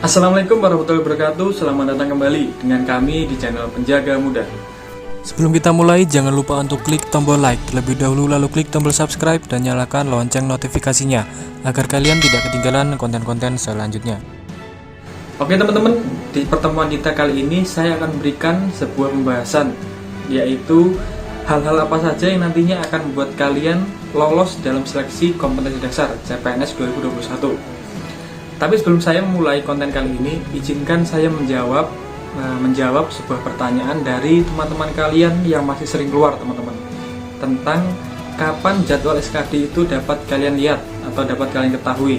Assalamualaikum warahmatullahi wabarakatuh. Selamat datang kembali dengan kami di channel Penjaga Muda. Sebelum kita mulai, jangan lupa untuk klik tombol like terlebih dahulu, lalu klik tombol subscribe dan nyalakan lonceng notifikasinya agar kalian tidak ketinggalan konten-konten selanjutnya. Oke teman-teman, di pertemuan kita kali ini saya akan memberikan sebuah pembahasan, yaitu hal-hal apa saja yang nantinya akan membuat kalian lolos dalam seleksi kompetensi dasar CPNS 2021. Tapi sebelum saya memulai konten kali ini, izinkan saya menjawab sebuah pertanyaan dari teman-teman kalian yang masih sering keluar, teman-teman, tentang kapan jadwal SKD itu dapat kalian lihat atau dapat kalian ketahui.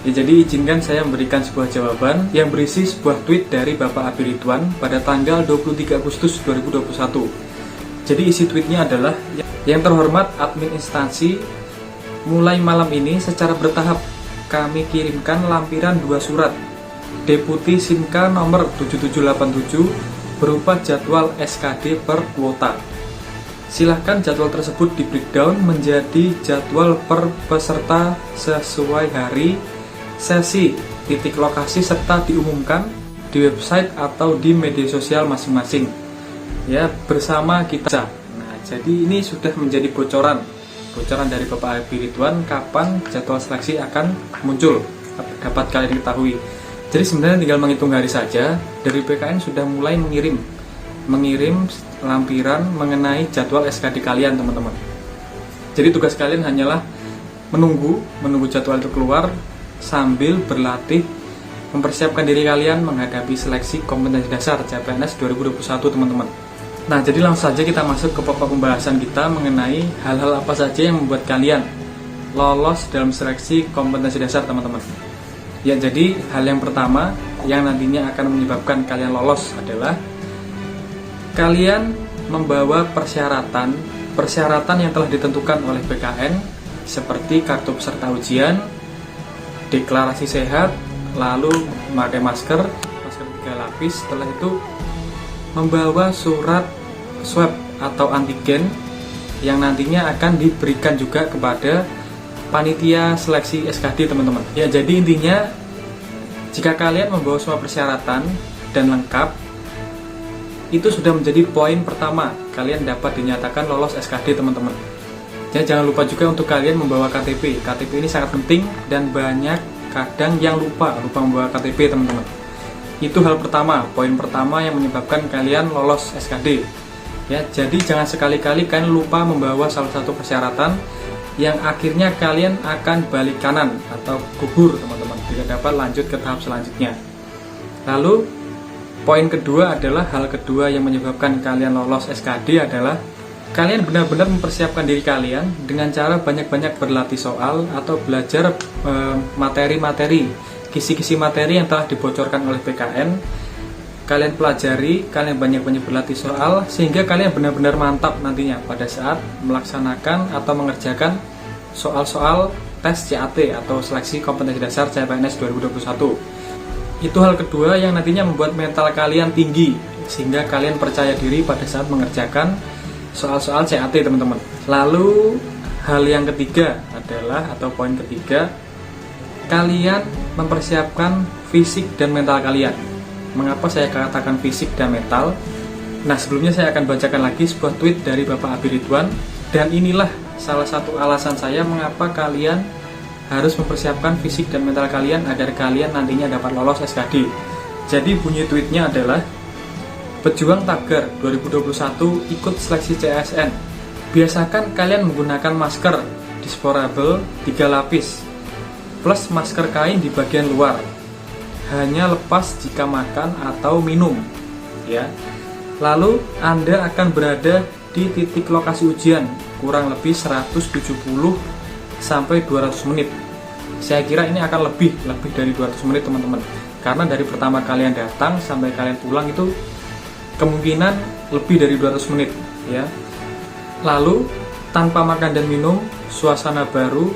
Jadi izinkan saya memberikan sebuah jawaban yang berisi sebuah tweet dari Bapak Abi Ridwan pada tanggal 23 Agustus 2021. Jadi isi tweetnya adalah, yang terhormat admin instansi, mulai malam ini secara bertahap kami kirimkan lampiran 2 surat Deputi Sinka nomor 7787 berupa jadwal SKD per kuota. Silahkan jadwal tersebut di breakdown menjadi jadwal per peserta sesuai hari, sesi, titik lokasi, serta diumumkan di website atau di media sosial masing-masing ya, bersama kita. Nah, jadi ini sudah menjadi bocoran dari Bapak Abi Ridwan kapan jadwal seleksi akan muncul, dapat kalian ketahui. Jadi sebenarnya tinggal menghitung hari saja. Dari PKN sudah mulai mengirim lampiran mengenai jadwal SKD kalian, teman-teman. Jadi tugas kalian hanyalah menunggu jadwal itu keluar sambil berlatih mempersiapkan diri kalian menghadapi seleksi kompetensi dasar CPNS 2021, teman-teman. Nah, jadi langsung saja kita masuk ke pokok pembahasan kita mengenai hal-hal apa saja yang membuat kalian lolos dalam seleksi kompetensi dasar, teman-teman. Ya, jadi hal yang pertama yang nantinya akan menyebabkan kalian lolos adalah kalian membawa persyaratan yang telah ditentukan oleh PKN seperti kartu peserta ujian, deklarasi sehat, lalu memakai masker 3 lapis. Setelah itu membawa surat swab atau antigen yang nantinya akan diberikan juga kepada panitia seleksi SKD, teman-teman. Ya, jadi intinya jika kalian membawa semua persyaratan dan lengkap, itu sudah menjadi poin pertama kalian dapat dinyatakan lolos SKD, teman-teman. Ya, jangan lupa juga untuk kalian membawa KTP. KTP ini sangat penting dan banyak kadang yang lupa membawa KTP, teman-teman. Itu hal pertama, poin pertama yang menyebabkan kalian lolos SKD. Ya, jadi jangan sekali-kali kalian lupa membawa salah satu persyaratan yang akhirnya kalian akan balik kanan atau gugur, teman-teman, tidak dapat lanjut ke tahap selanjutnya. Lalu poin kedua adalah hal kedua yang menyebabkan kalian lolos SKD adalah kalian benar-benar mempersiapkan diri kalian dengan cara banyak-banyak berlatih soal atau belajar materi-materi, kisi-kisi materi yang telah dibocorkan oleh PKN. Kalian pelajari, kalian banyak-banyak berlatih soal sehingga kalian benar-benar mantap nantinya pada saat melaksanakan atau mengerjakan soal-soal tes CAT atau seleksi kompetensi dasar CPNS 2021. Itu hal kedua yang nantinya membuat mental kalian tinggi sehingga kalian percaya diri pada saat mengerjakan soal-soal CAT, teman-teman. Lalu hal yang ketiga adalah, atau poin ketiga, kalian mempersiapkan fisik dan mental kalian. Mengapa saya katakan fisik dan mental? Nah, sebelumnya saya akan bacakan lagi sebuah tweet dari Bapak Abi Ridwan, dan inilah salah satu alasan saya mengapa kalian harus mempersiapkan fisik dan mental kalian agar kalian nantinya dapat lolos SKD. Jadi bunyi tweetnya adalah, pejuang tagar 2021 ikut seleksi CSN. Biasakan kalian menggunakan masker disposable 3 lapis plus masker kain di bagian luar. Hanya lepas jika makan atau minum, ya. Lalu Anda akan berada di titik lokasi ujian kurang lebih 170 sampai 200 menit. Saya kira ini akan lebih dari 200 menit, teman-teman. Karena dari pertama kalian datang sampai kalian pulang itu kemungkinan lebih dari 200 menit, ya. Lalu tanpa makan dan minum, suasana baru,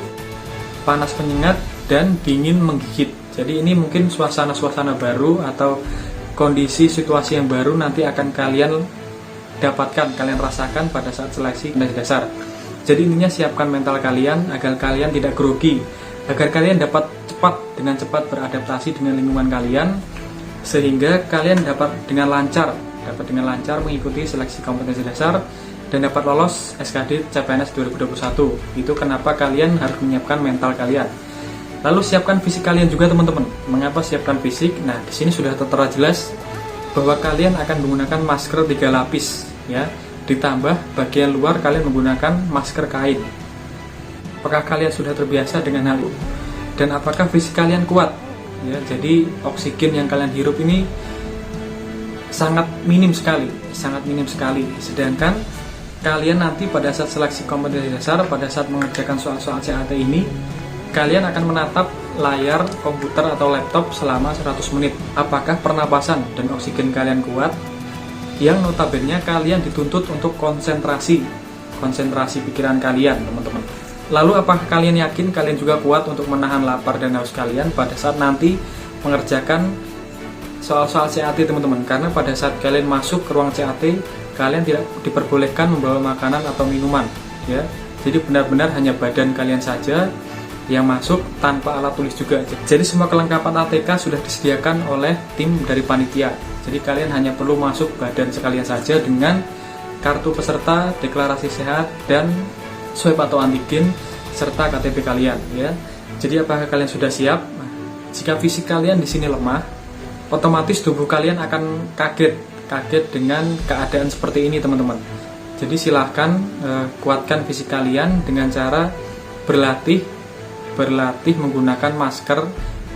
panas penyengat dan dingin menggigit. Jadi ini mungkin suasana baru atau kondisi situasi yang baru nanti akan kalian dapatkan, kalian rasakan pada saat seleksi kompetensi dasar. Jadi intinya siapkan mental kalian agar kalian tidak grogi agar kalian dapat dengan cepat beradaptasi dengan lingkungan kalian, sehingga kalian dapat dengan lancar mengikuti seleksi kompetensi dasar dan dapat lolos SKD CPNS 2021. Itu kenapa kalian harus menyiapkan mental kalian. Lalu siapkan fisik kalian juga teman-teman. Mengapa siapkan fisik? Nah, di sini sudah tertera jelas bahwa kalian akan menggunakan masker 3 lapis ya. Ditambah bagian luar kalian menggunakan masker kain. Apakah kalian sudah terbiasa dengan hal itu? Dan apakah fisik kalian kuat? Ya, jadi oksigen yang kalian hirup ini sangat minim sekali. Sedangkan kalian nanti pada saat seleksi kompetensi dasar, pada saat mengerjakan soal-soal CAT ini, kalian akan menatap layar komputer atau laptop selama 100 menit. Apakah pernapasan dan oksigen kalian kuat? Yang notabene kalian dituntut untuk konsentrasi pikiran kalian, teman-teman. Lalu apakah kalian yakin kalian juga kuat untuk menahan lapar dan haus kalian pada saat nanti mengerjakan soal-soal CAT, teman-teman? Karena pada saat kalian masuk ke ruang CAT, kalian tidak diperbolehkan membawa makanan atau minuman, ya. Jadi benar-benar hanya badan kalian saja yang masuk tanpa alat tulis juga. Jadi semua kelengkapan ATK sudah disediakan oleh tim dari panitia. Jadi kalian hanya perlu masuk badan sekalian saja dengan kartu peserta, deklarasi sehat, dan swab atau antigen serta KTP kalian, ya. Jadi apakah kalian sudah siap? Jika fisik kalian di sini lemah, otomatis tubuh kalian akan kaget dengan keadaan seperti ini, teman-teman. Jadi silahkan kuatkan fisik kalian dengan cara berlatih menggunakan masker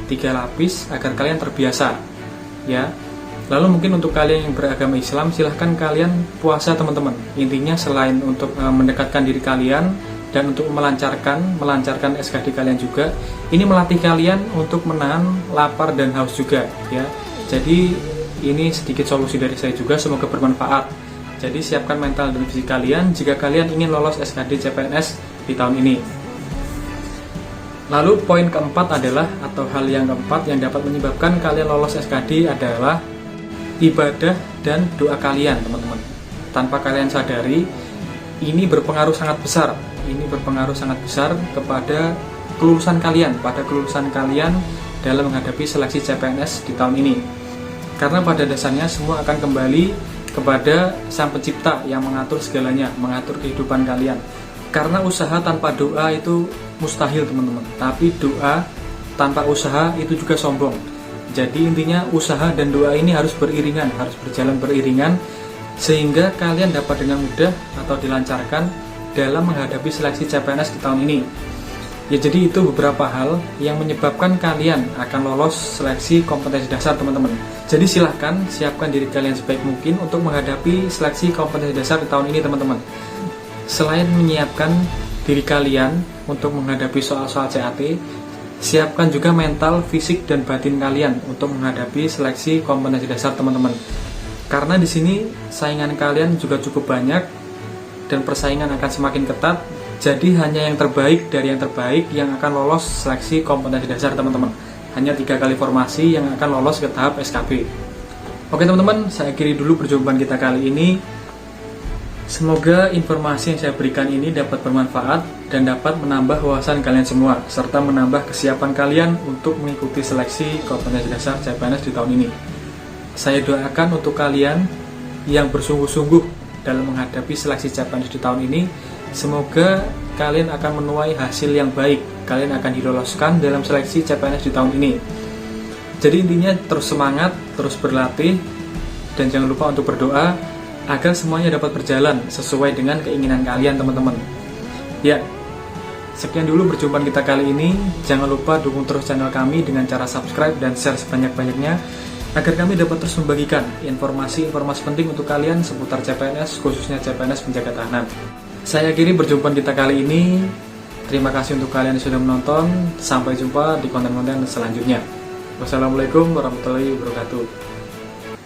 3 lapis agar kalian terbiasa, ya. Lalu mungkin untuk kalian yang beragama Islam, silahkan kalian puasa, teman-teman. Intinya selain untuk mendekatkan diri kalian dan untuk melancarkan SKD kalian juga, ini melatih kalian untuk menahan lapar dan haus juga, ya. Jadi ini sedikit solusi dari saya juga, semoga bermanfaat. Jadi siapkan mental dan fisik kalian jika kalian ingin lolos SKD CPNS di tahun ini. Lalu poin keempat adalah, atau hal yang keempat yang dapat menyebabkan kalian lolos SKD adalah ibadah dan doa kalian, teman-teman. Tanpa kalian sadari, ini berpengaruh sangat besar. Kepada kelulusan kalian, dalam menghadapi seleksi CPNS di tahun ini. Karena pada dasarnya semua akan kembali kepada Sang Pencipta yang mengatur segalanya, mengatur kehidupan kalian. Karena usaha tanpa doa itu mustahil, teman-teman. Tapi doa tanpa usaha itu juga sombong. Jadi intinya usaha dan doa ini harus berjalan beriringan, sehingga kalian dapat dengan mudah atau dilancarkan dalam menghadapi seleksi CPNS di tahun ini. Ya, jadi itu beberapa hal yang menyebabkan kalian akan lolos seleksi kompetensi dasar, teman-teman. Jadi silahkan siapkan diri kalian sebaik mungkin untuk menghadapi seleksi kompetensi dasar di tahun ini, teman-teman. Selain menyiapkan diri kalian untuk menghadapi soal-soal CAT, siapkan juga mental, fisik, dan batin kalian untuk menghadapi seleksi kompetensi dasar, teman-teman. Karena di sini saingan kalian juga cukup banyak dan persaingan akan semakin ketat. Jadi hanya yang terbaik dari yang terbaik yang akan lolos seleksi kompetensi dasar, teman-teman. Hanya 3 kali formasi yang akan lolos ke tahap SKB. Oke, teman-teman, saya akhiri dulu perjumpaan kita kali ini. Semoga informasi yang saya berikan ini dapat bermanfaat dan dapat menambah wawasan kalian semua, serta menambah kesiapan kalian untuk mengikuti seleksi kompetensi dasar CPNS di tahun ini. Saya doakan untuk kalian yang bersungguh-sungguh dalam menghadapi seleksi CPNS di tahun ini, semoga kalian akan menuai hasil yang baik. Kalian akan diloloskan dalam seleksi CPNS di tahun ini. Jadi intinya terus semangat, terus berlatih, dan jangan lupa untuk berdoa agar semuanya dapat berjalan sesuai dengan keinginan kalian, teman-teman. Ya, sekian dulu perjumpaan kita kali ini. Jangan lupa dukung terus channel kami dengan cara subscribe dan share sebanyak-banyaknya, agar kami dapat terus membagikan informasi-informasi penting untuk kalian seputar CPNS, khususnya CPNS penjaga tahanan. Saya akhiri perjumpaan kita kali ini. Terima kasih untuk kalian yang sudah menonton. Sampai jumpa di konten-konten selanjutnya. Wassalamualaikum warahmatullahi wabarakatuh.